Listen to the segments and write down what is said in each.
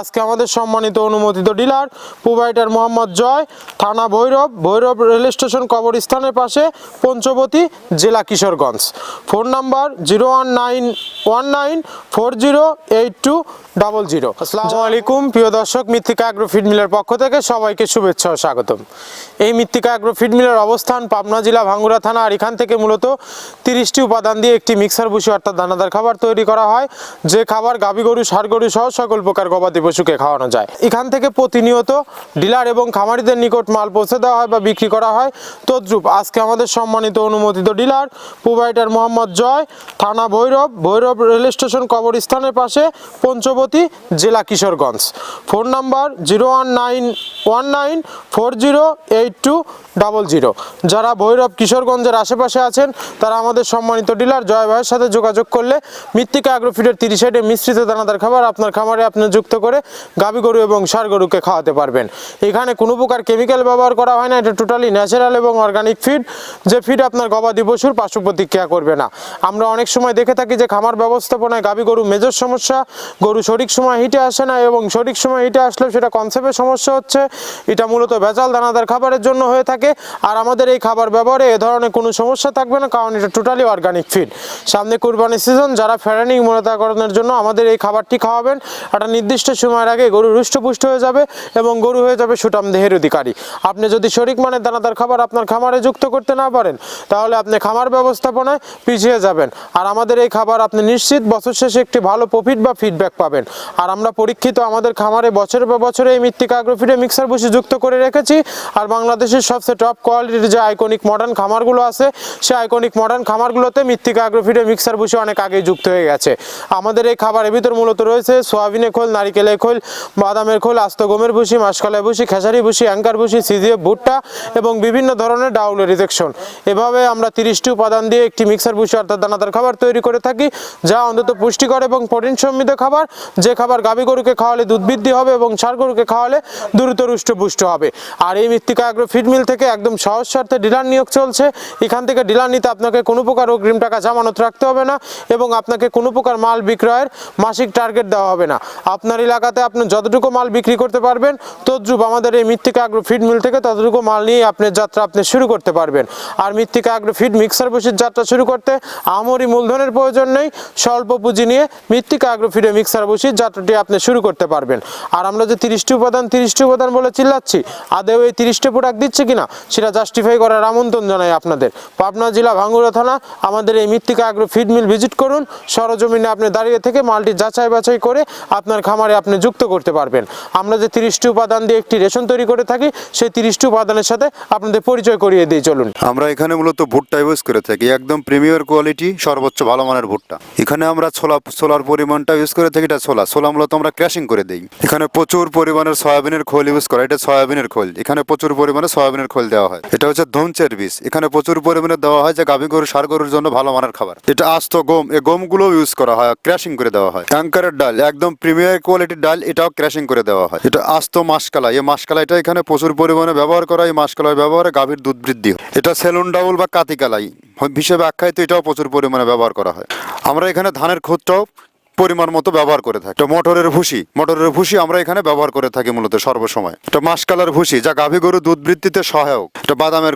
আজকে আমাদের সম্মানিত অনুমোদিত ডিলার প্রোভাইডার মোহাম্মদ জয়, থানা ভৈরব রেল স্টেশন কবরস্থানের পাশে, পঞ্চবতী, জেলা কিশোরগঞ্জ। Phone number 019408200। আসসালামু আলাইকুম প্রিয় দর্শক, মৃত্তিকা অ্যাগ্রো ফিড মিলের পক্ষ থেকে সবাইকে শুভেচ্ছা ও স্বাগতম। এই মৃত্তিকা অ্যাগ্রো ফিড মিলের অবস্থান পাবনা জেলা ভাঙ্গুড়া থানা, আর এখান থেকে মূলত 30টি উপাদান দিয়ে একটি মিক্সার ভুসি অর্থাৎ দানাদার খাবার তৈরি করা হয়, যে খাবার গাভী গরু, ষাঁড় গরু সহ সকল প্রকার গবাদি পশুকে খাওয়ানো যায়। এখান থেকে প্রতিনিয়ত ডিলার এবং খামারিদের নিকট মাল পৌঁছে দেওয়া হয় বা বিক্রি করা হয়। তদ্রূপ আজকে আমাদের সম্মানিত অনুমোদিত ডিলার প্রোভাইডার মোহাম্মদ জয়, থানা ভৈরব রেল স্টেশন কবরস্থানের পাশে, পঞ্চবতী, জেলা কিশোরগঞ্জ। Phone number 019408200। যারা ভৈরব কিশোরগঞ্জের আশেপাশে আছেন তারা আমাদের সম্মানিত ডিলার জয় ভাইয়ের সাথে যোগাযোগ করলে মৃত্তিকা অ্যাগ্রো ফিডের 30 মিশ্রিত দানাদার খাবার আপনার খামারে আপনি যুক্ত করে গাভী গরু এবং ষাঁড় গরুকে খাওয়াতে পারবেন। এখানে কোনো প্রকার কেমিক্যাল ব্যবহার করা হয় না, এটা টোটালি ন্যাচারাল এবং অর্গানিক ফিড, যে ফিড আপনার গবাদি পশুর পার্শ্ব প্রতিক্রিয়া করবে না। আমরা অনেক সময় দেখে থাকি যে খামার ব্যবস্থাপনায় গাভী গরু মেজর সমস্যা, গরু সঠিক সময় হিটে আসে না, এবং সঠিক সময় হিটে আসলেও সেটা কনসেপ্টের সমস্যা হচ্ছে। এটা মূলত ভেজাল দানাদার খাবারের জন্য হয়ে থাকে, আর আমাদের এই খাবার ব্যবহারে এ ধরনের কোনো সমস্যা থাকবে না, কারণ এটা টোটালি অর্গানিক ফিড। সামনে কুরবানির সিজন, যারা ফেরানিং মোটাতাকরণের জন্য আমাদের এই খাবারটি খাওয়াবেন, একটা নির্দিষ্ট সময়ের আগে গরু হৃষ্টপুষ্ট হয়ে যাবে এবং গরু হয়ে যাবে সুঠাম দেহের অধিকারী। আপনি যদি সঠিক মানের দানাদার খাবার আপনার খামারে যুক্ত করতে না পারেন, তাহলে আপনি খামার ব্যবস্থাপনায় পিছিয়ে যাবেন। আর আমাদের এই খাবার আপনি নিশ্চিত বছর শেষে একটি ভালো প্রফিট বা ফিডব্যাক পাবেন। আর আমরা পরীক্ষিত আমাদের খামারে বছরের পর বছরে এই মৃত্তিকা অ্যাগ্রো ফিডে মিক্সার ভুসি যুক্ত করে রেখেছি। আর বাংলাদেশের সবচেয়ে টপ কোয়ালিটির যে আইকনিক মডার্ন খামারগুলো আছে, সেই আইকনিক মডার্ন খামারগুলোতে মৃত্তিকা অ্যাগ্রো ফিডে মিক্সার ভুসি অনেক আগেই যুক্ত হয়ে গেছে। আমাদের এই খাবারের ভিতর মূলত রয়েছে সোয়াবিনের খোল, নারিকেলের খোল, বাদামের খোল, আস্ত গমের ভুসি, মাসকলাই ভুসি, খেসারি ভুসি, অ্যাঙ্কার ভুসি, সিজিএফ ভুট্টা এবং বিভিন্ন ধরনের ডাউলের রিজেকশন। এভাবে আমরা 30টি উপাদান দিয়ে একটি মিক্সার ভুসি অর্থাৎ দানাদার খাবার তৈরি করে থাকি, যা অন্তত পুষ্টিকর এবং প্রোটিন সমৃদ্ধ খাবার, যে খাবার গাভী গরুকে খাওয়ালে দুধ বৃদ্ধি হবে এবং ষাঁড় গরুকে খাওয়ালে দ্রুত হৃষ্টপুষ্ট হবে। আর এই মৃত্তিকা অ্যাগ্রো ফিড মিল থেকে একদম সহজ শর্তে ডিলার নিয়োগ চলছে। এখান থেকে ডিলার নিতে আপনাকে কোনো প্রকার অগ্রিম টাকা জামানত রাখতে হবে না, এবং আপনাকে কোনো প্রকার মাল বিক্রয়ের মাসিক টার্গেট দেওয়া হবে না। আপনার এলাকাতে আপনি যতটুকু মাল বিক্রি করতে পারবেন, তদ্রূপ আমাদের এই মৃত্তিকা অ্যাগ্রো ফিড মিল থেকে ততটুকু মাল নিয়ে আপনার যাত্রা আপনি শুরু করতে পারবেন। আর মৃত্তিকা অ্যাগ্রো ফিড মিক্সার ভুসির যাত্রা শুরু করতে আমরি মূলধনের প্রয়োজন নেই, স্বল্প পুঁজি নিয়ে মৃত্তিকা অ্যাগ্রো ফিডে মিক্সার ভুসির যাত্রাটি আপনি শুরু করতে পারবেন। আর আমরা যে 30টি উপাদান বলে চিল্লাচ্ছি, আদেও এই 30টি প্রোডাক্ট দিচ্ছে কিনা সেটা জাস্টিফাই করার আমন্ত্রণ জানাই আপনাদের। পাবনা জেলা ভাঙ্গুড়া থানা আমাদের এই মৃত্তিকা অ্যাগ্রো ফিড মিল ভিজিট করুন। সরজমিনে আপনি দাঁড়িয়ে থেকে মালটি যাচাই বাছাই করে আপনার খামারে আপনি যুক্ত করতে পারবেন। আমরা যে 30টি উপাদান দিয়ে একটি রেশন তৈরি করে থাকি, সেই 30টি উপাদানের সাথে আপনাদের পরিচয় করিয়ে দিয়ে চলুন। আমরা এখানে মূলত ভুট্টা ইউজ করে থাকি, একদম প্রিমিয়ার কোয়ালিটি, সর্বোচ্চ ভালো মানের ভুট্টা। এখানে আমরা ছোলার পরিমাণটা ইউজ করে থাকি, এটা ছোলা মূলত আমরা ক্র্যাশিং করে দিই। এখানে প্রচুর পরিমাণের সয়াবিনের খোল ইউজ করা, এটা সয়াবিনের খোল, এখানে প্রচুর পরিমাণে সয়াবিনের খোল দেওয়া হয়। এটা হচ্ছে ধনচের বীজ, এখানে প্রচুর পরিমাণে দেওয়া হয়, যে গাভী গরু, ষাঁড় গরুর জন্য ভালো মানের খাবার। এটা আস্ত গম, এই গমগুলো ইউজ করা হয়, ক্র্যাশিং করে দেওয়া হয়। অ্যাঙ্কারের ডাল, একদম প্রিমিয়ার কোয়ালিটির ডাল, এটাও ক্র্যাশিং করে দেওয়া হয়। এটা আস্ত মাসকলাই, এই মাসকলাইটা এখানে প্রচুর পরিমাণে ব্যবহার করা হয়। এই মাসকলাই ব্যবহারে গাভীর দুধ বৃদ্ধি হয়। এটা সেলুন ডাউল বা কাতিকালাই হিসেবে আখ্যায়িত, এটাও প্রচুর পরিমাণে ব্যবহার করা হয়। আমরা এখানে ধানের খুদটাও পরিমাণ মতো ব্যবহার করে থাকি। মটরের ভুসি আমরা এখানে ব্যবহার করে থাকি মূলত সর্বসময়। এটা মাসকালার ভুসি, যা গাভী গরু দুধ বৃদ্ধিতে সহায়ক। এটা বাদামের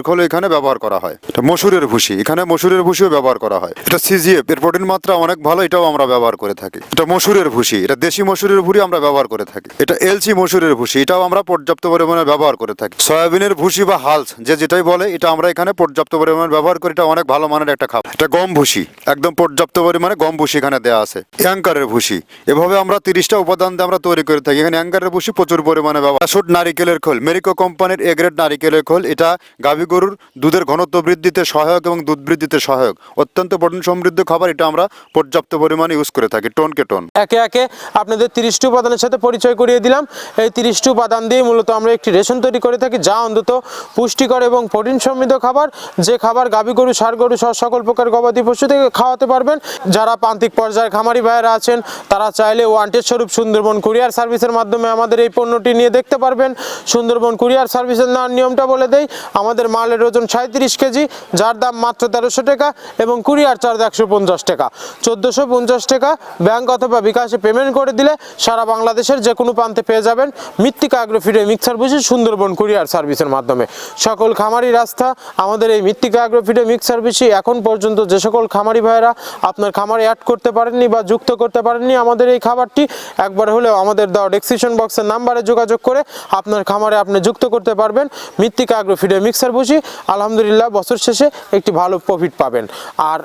খোল এখানে ব্যবহার করা হয়। এটা মসুরের ভুসি, এখানে মসুরের ভুসিও ব্যবহার করা হয়। এটা সিজিএফ, এর প্রোটিন মাত্রা অনেক ভালো, এটাও আমরা ব্যবহার করে থাকি। এটা মসুরের ভুসি, এটা দেশি মসুরের ভুসি আমরা ব্যবহার করে থাকি। এটা এলসি মসুরের ভুসি, এটাও আমরা পর্যাপ্ত পরিমাণে ব্যবহার করে থাকি। সয়াবিনের ভুসি বা হালস, যেটাই বলে, এটা আমরা এখানে পর্যাপ্ত পরিমাণে ব্যবহার করি। এটা অনেক ভালো মানের একটা খাবার। এটা গম ভুসি, একদম পর্যাপ্ত পরিমাণে গম ভুসি এখানে দেওয়া আছে। অ্যাঙ্কারের ভুসি, এভাবে আমরা 30টা উপাদান দিয়ে আমরা তৈরি করে থাকি। এখানে অ্যাঙ্কারের ভুসি প্রচুর পরিমাণে ব্যবহার। নারিকেলের খোল, মেরিকো কোম্পানির এ গ্রেড নারিকেলের খোল, এটা গাভী গরুর দুধের ঘনত্ব বৃদ্ধিতে সহায়ক এবং দুধ বৃদ্ধিতে সহায়ক, অত্যন্ত প্রোটিন সমৃদ্ধ খাবার। এটা আমরা পর্যাপ্ত পরিমাণে ইউজ করে থাকি, টনকে টন। একে একে আপনাদের 30টি উপাদানের সাথে পরিচয় করিয়ে দিলাম। এই 30টি উপাদান দিয়ে মূলত আমরা একটি রেশন তৈরি করে থাকি, যা অন্তত পুষ্টিকর এবং প্রোটিন সমৃদ্ধ খাবার, যে খাবার গাভী গরু, ষাঁড় গরু সহ সকল প্রকার গবাদি পশু থেকে খাওয়াতে পারবেন। যারা প্রান্তিক পর্যায়ের খামার খামারি ভাইয়েরা আছেন তারা চাইলে ওয়ান্টেড স্বরূপ সুন্দরবন কুরিয়ার সার্ভিসের মাধ্যমে আমাদের এই পণ্যটি নিয়ে দেখতে পারবেন। সুন্দরবন কুরিয়ার সার্ভিসের নেওয়ার নিয়মটা বলে দেই, আমাদের মালের ওজন 37 কেজি, যার দাম মাত্র 1300 টাকা এবং কুরিয়ার চার্জ 150 টাকা। 1450 টাকা ব্যাংক অথবা বিকাশে পেমেন্ট করে দিলে সারা বাংলাদেশের যে কোনো প্রান্তে পেয়ে যাবেন মৃত্তিকা অ্যাগ্রোফিডের মিক্সার বুঝি সুন্দরবন কুরিয়ার সার্ভিসের মাধ্যমে। সকল খামারি রাস্তা আমাদের এই মৃত্তিকা অ্যাগ্রোফিডের মিক্সার বুঝি এখন পর্যন্ত যে সকল খামারি ভাইয়েরা আপনার খামারে অ্যাড করতে পারেননি বা যুক্ত করতে পারেননি আমাদের এই খাবারটি, একবার হলেও আমাদের দেওয়া ডেসক্রিপশন বক্সের নাম্বারে যোগাযোগ করে আপনার খামারে আপনি যুক্ত করতে পারবেন মৃত্তিকা অ্যাগ্রোফিডের মিক্সার বুঝি। আলহামদুলিল্লাহ বছর শেষে একটি ভালো প্রফিট পাবেন। আর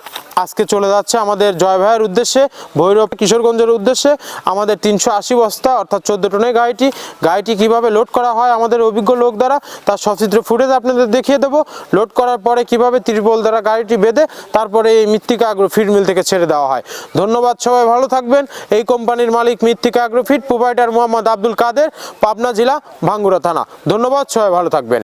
আজকে চলে যাচ্ছে আমাদের জয় ভাইয়ের উদ্দেশ্যে, ভৈরব কিশোরগঞ্জের উদ্দেশ্যে আমাদের 380 বস্তা অর্থাৎ 14 টনের গাড়িটি কিভাবে লোড করা হয় আমাদের অভিজ্ঞ লোক দ্বারা তার সচিত্র ফুটেজ আপনাদের দেখিয়ে দেবো। লোড করার পরে কিভাবে ত্রিপল দ্বারা গাড়িটি বেঁধে তারপরে এই মৃত্তিকা অ্যাগ্রো ফিড মিল থেকে ছেড়ে দেওয়া হয়। ধন্যবাদ, সবাই ভালো থাকবেন। এই কোম্পানির মালিক Mrittika agro feed, provider Mohammad Abdul Kader, Pabna জেলা, ভাঙ্গুড়া থানা। ধন্যবাদ, সবাই ভালো থাকবেন।